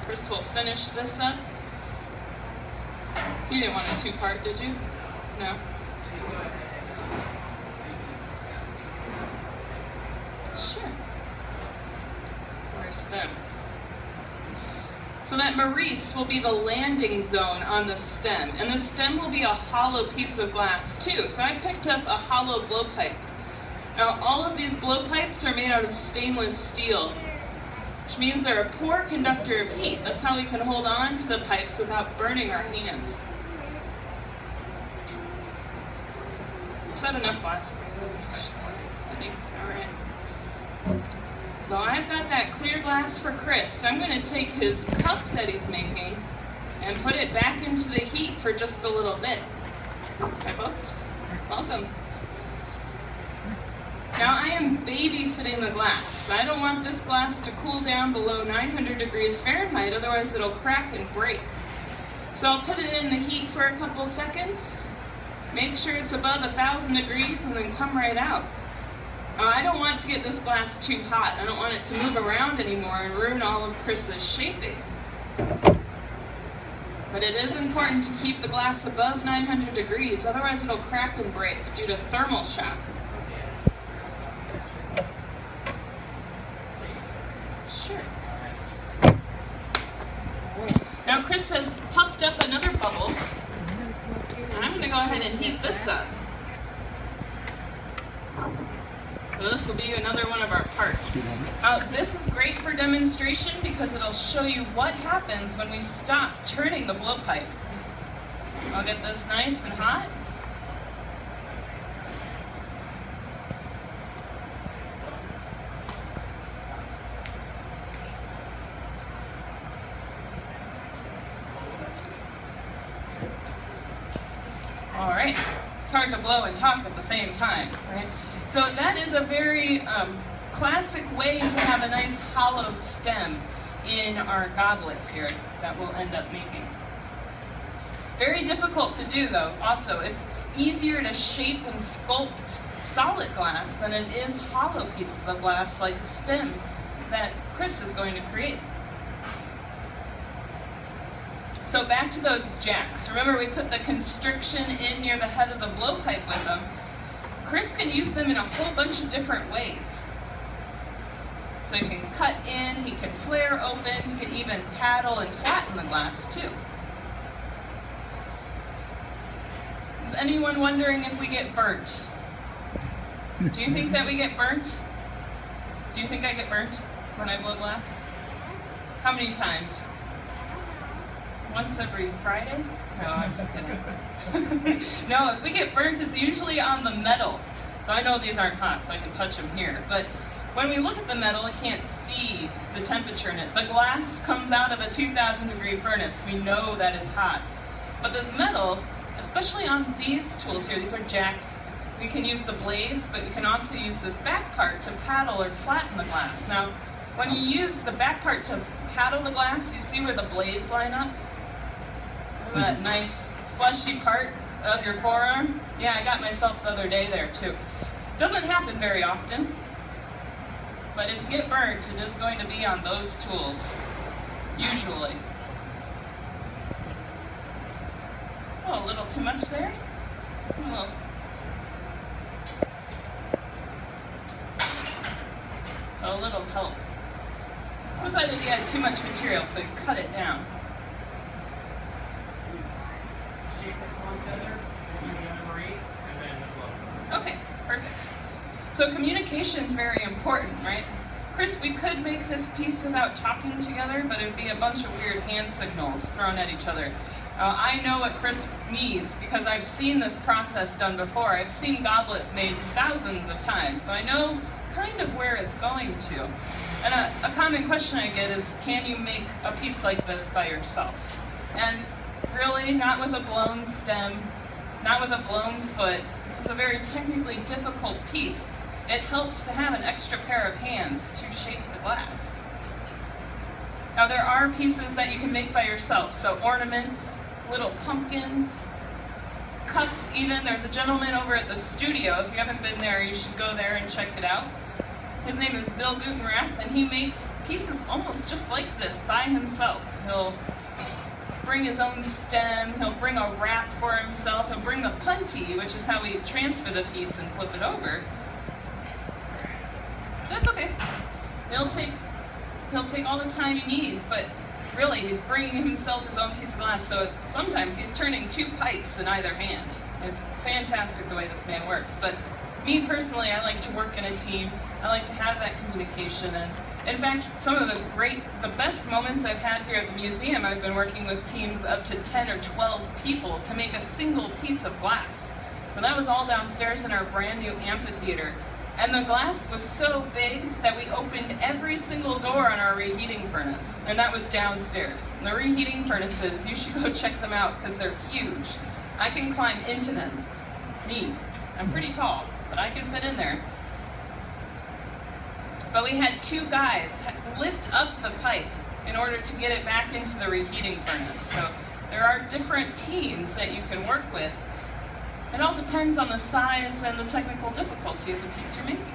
Chris will finish this up. You didn't want a two-part, did you? No? Sure. Or a stem. So that Maurice will be the landing zone on the stem, and the stem will be a hollow piece of glass too. So I picked up a hollow blowpipe. Now all of these blowpipes are made out of stainless steel, which means they're a poor conductor of heat. That's how we can hold on to the pipes without burning our hands. Is that enough glass for you? All right. So I've got that clear glass for Chris. I'm going to take his cup that he's making and put it back into the heat for just a little bit. Hi folks, welcome. Now I am babysitting the glass. I don't want this glass to cool down below 900 degrees Fahrenheit, otherwise it'll crack and break. So I'll put it in the heat for a couple seconds, make sure it's above 1,000 degrees, and then come right out. I don't want to get this glass too hot. I don't want it to move around anymore and ruin all of Chris's shaping. But it is important to keep the glass above 900 degrees, otherwise it'll crack and break due to thermal shock. Sure. Now Chris has puffed up another bubble, and I'm going to go ahead and heat this up. So this will be another one of our parts. This is great for demonstration because it'll show you what happens when we stop turning the blowpipe. I'll get this nice and hot. All right, it's hard to blow and talk at the same time, right? So that is a very classic way to have a nice hollow stem in our goblet here that we'll end up making. Very difficult to do though, also. It's easier to shape and sculpt solid glass than it is hollow pieces of glass like the stem that Chris is going to create. So back to those jacks. Remember we put the constriction in near the head of the blowpipe with them. Chris can use them in a whole bunch of different ways. So he can cut in, he can flare open, he can even paddle and flatten the glass too. Is anyone wondering if we get burnt? Do you think that we get burnt? Do you think I get burnt when I blow glass? How many times? Once every Friday? No, I'm just kidding. No, if we get burnt, it's usually on the metal. So I know these aren't hot, so I can touch them here. But when we look at the metal, I can't see the temperature in it. The glass comes out of a 2,000 degree furnace. We know that it's hot. But this metal, especially on these tools here, these are jacks, we can use the blades, but we can also use this back part to paddle or flatten the glass. Now, when you use the back part to paddle the glass, you see where the blades line up? That nice fleshy part of your forearm. Yeah, I got myself the other day there too. Doesn't happen very often, but if you get burnt, it is going to be on those tools, usually. Oh, a little too much there? Oh. So a little help. Decided you had too much material, so you cut it down. Okay, perfect. So communication's very important, right? Chris, we could make this piece without talking together, but it would be a bunch of weird hand signals thrown at each other. I know what Chris needs because I've seen this process done before. I've seen goblets made thousands of times, so I know kind of where it's going to. And a common question I get is, can you make a piece like this by yourself? And really, not with a blown stem, not with a blown foot. This is a very technically difficult piece. It helps to have an extra pair of hands to shape the glass. Now there are pieces that you can make by yourself, so ornaments, little pumpkins, cups even. There's a gentleman over at the studio. If you haven't been there, you should go there and check it out. His name is Bill Gutenrath, and he makes pieces almost just like this by himself. He'll bring his own stem, he'll bring a wrap for himself, he'll bring the puntee, which is how we transfer the piece and flip it over. That's okay. He'll take all the time he needs, but really he's bringing himself his own piece of glass, so sometimes he's turning 2 pipes in either hand. It's fantastic the way this man works. But me personally, I like to work in a team. I like to have that communication, and in fact, some of the best moments I've had here at the museum, I've been working with teams up to 10 or 12 people to make a single piece of glass. So that was all downstairs in our brand new amphitheater. And the glass was so big that we opened every single door on our reheating furnace, and that was downstairs. And the reheating furnaces, you should go check them out because they're huge. I can climb into them. Me. I'm pretty tall, but I can fit in there. But we had 2 guys lift up the pipe in order to get it back into the reheating furnace. So there are different teams that you can work with. It all depends on the size and the technical difficulty of the piece you're making.